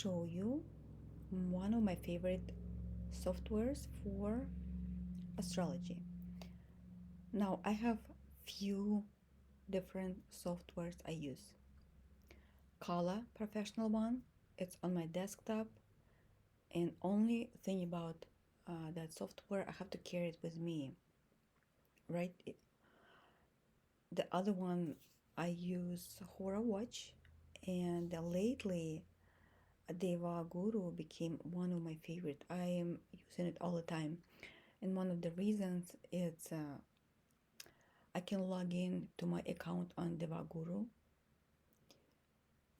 show you one of my favorite softwares for astrology. Now I have few different softwares I use. Kala professional one, it's on my desktop, and only thing about that software, I have to carry it with me, right? The other one I use Hora Watch, and lately Deva Guru became one of my favorite. I am using it all the time, and one of the reasons is I can log in to my account on Deva Guru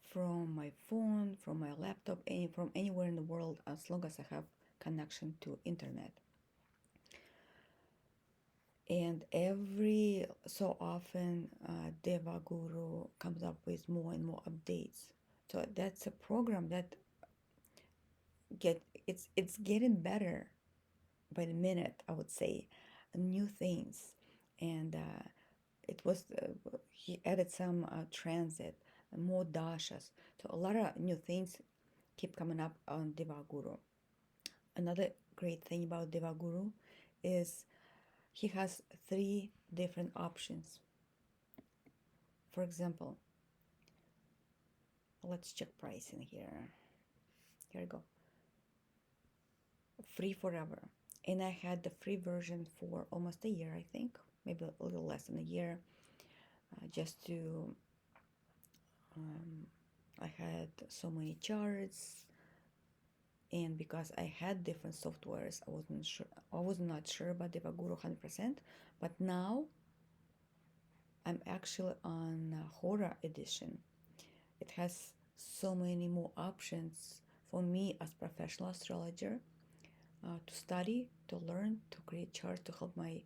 from my phone, from my laptop, from anywhere in the world, as long as I have connection to internet. And every so often, Deva Guru comes up with more and more updates. So that's a program that it's getting better by the minute, I would say, new things. And it was he added some transit, more dashas. So a lot of new things keep coming up on Devaguru. Another great thing about Devaguru is he has three different options. For example, let's check pricing here. Here we go. Free forever. And I had the free version for almost a year, I think, maybe a little less than a year, just to I had so many charts, and because I had different softwares, I was not sure about Devaguru 100%, but now I'm actually on Hora edition. It has so many more options for me as professional astrologer to study, to learn, to create charts to help my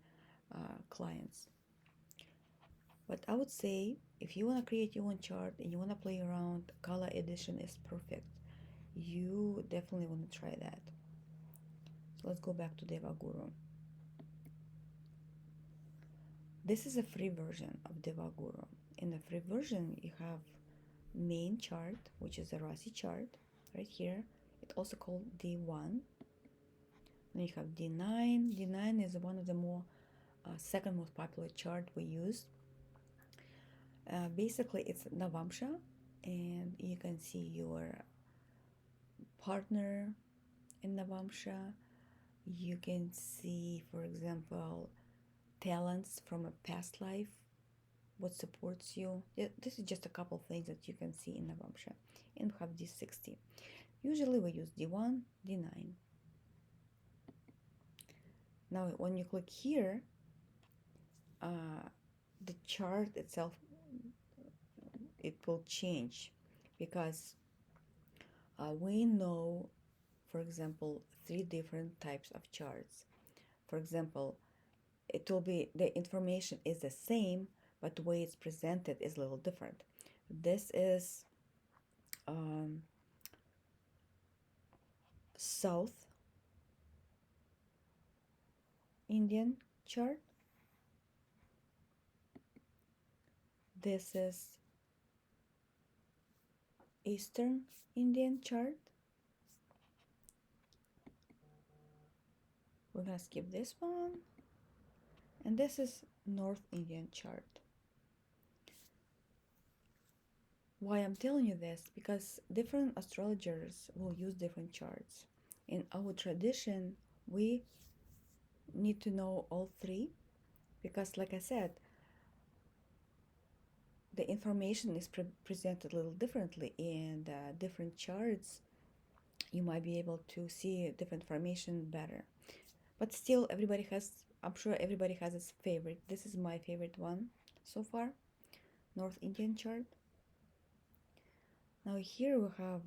clients. But I would say if you want to create your own chart and you want to play around, Kala edition is perfect. You definitely want to try that. So let's go back to Devaguru. This is a free version of Devaguru. In the free version, you have main chart, which is a Rasi chart, right here. It's also called D1. Then you have D9. D9 is one of the second most popular chart we use. Basically, it's Navamsha, and you can see your partner in Navamsha. You can see, for example, talents from a past life, what supports you. This is just a couple of things that you can see in Navamsha. And we have D60. Usually we use D1, D9. Now, when you click here, the chart itself, it will change because we know, for example, three different types of charts. For example, it will be the information is the same, but the way it's presented is a little different. This is South Indian chart. This is Eastern Indian chart. We're gonna skip this one. And this is North Indian chart. Why I'm telling you this? Because different astrologers will use different charts. In our tradition, we need to know all three because, like I said, the information is presented a little differently in different charts. You might be able to see different information better. But still, I'm sure everybody has its favorite. This is my favorite one so far, North Indian chart. Now here we have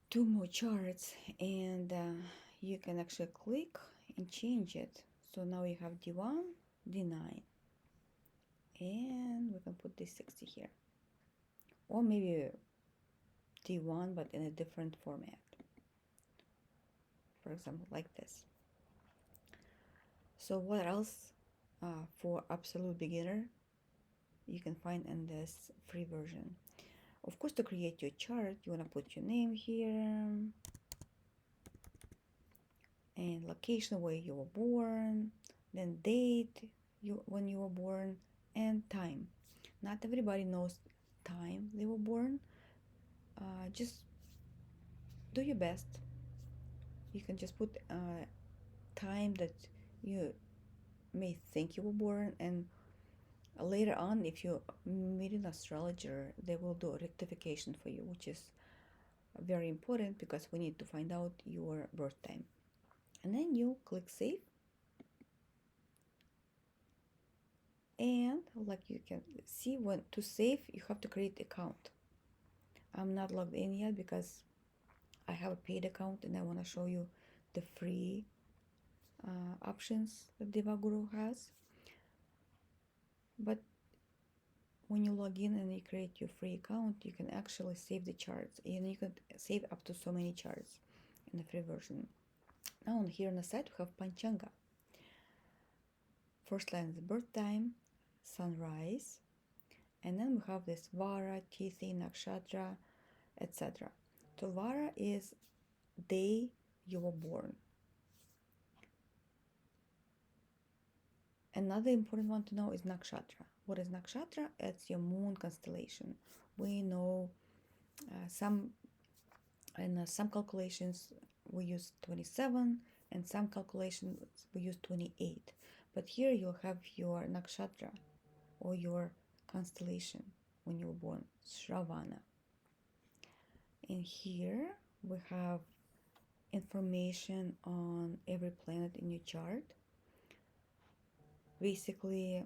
two more charts, and you can actually click and change it. So now you have D1, D9, and we can put D60 here, or maybe D1 but in a different format, for example like this. So what else for absolute beginner you can find in this free version? Of course, to create your chart, you want to put your name here and location where you were born, then date when you were born, and time. Not everybody knows time they were born. Just do your best. You can just put time that you may think you were born, and later on, if you meet an astrologer, they will do a rectification for you, which is very important because we need to find out your birth time. And then you click save, and like you can see, when to save you have to create account. I'm not logged in yet because I have a paid account and I want to show you the free options that Deva Guru has. But when you log in and you create your free account, you can actually save the charts, and you can save up to so many charts in the free version. Now on here on the side we have Panchanga. First line is the birth time, sunrise, and then we have this Vara, Tithi, Nakshatra, etc. So Vara is day you were born. Another important one to know is Nakshatra. What is Nakshatra? It's your moon constellation. We know some calculations we use 27, and some calculations we use 28. But here you'll have your Nakshatra or your constellation when you were born, Shravana. And here we have information on every planet in your chart. Basically,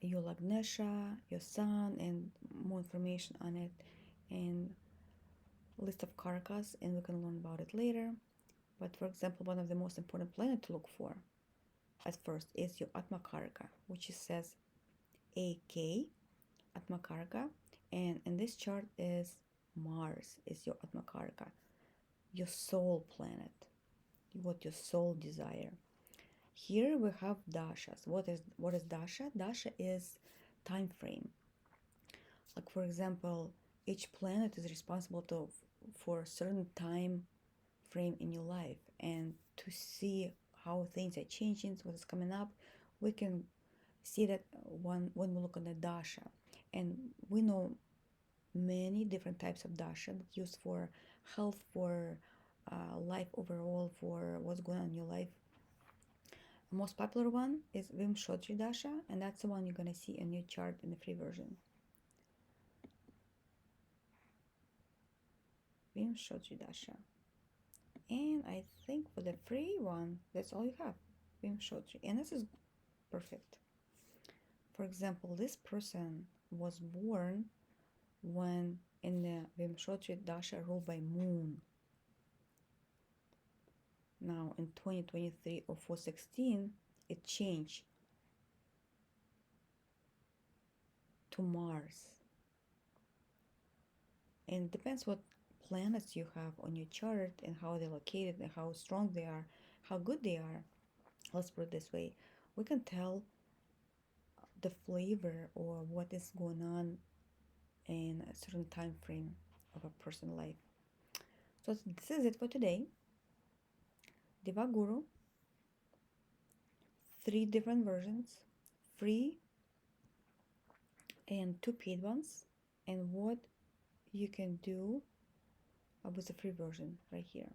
your Lagnesha, your sun, and more information on it, and list of karakas, and we can learn about it later. But for example, one of the most important planets to look for at first is your Atma Karaka, which says AK, Atma Karaka, and in this chart is Mars is your Atma Karaka, your soul planet, what your soul desire. Here we have dashas. What is dasha? Dasha is time frame. Like for example, each planet is responsible for a certain time frame in your life, and to see how things are changing, what is coming up, we can see that when we look on the dasha. And we know many different types of dasha that used for health, for life overall, for what's going on in your life. The most popular one is Vimshottri dasha, and that's the one you're going to see in your chart in the free version. Vimshottri dasha. And I think for the free one, that's all you have, Vimshottri. And this is perfect. For example, this person was born when in the Vimshottri dasha ruled by moon. Now in 2023 or 416, it changed to Mars. And it depends what planets you have on your chart and how they're located and how strong they are, how good they are. Let's put it this way. We can tell the flavor or what is going on in a certain time frame of a person's life. So this is it for today. Deva Guru, 3 different versions, free and 2 paid ones, and what you can do with the free version right here.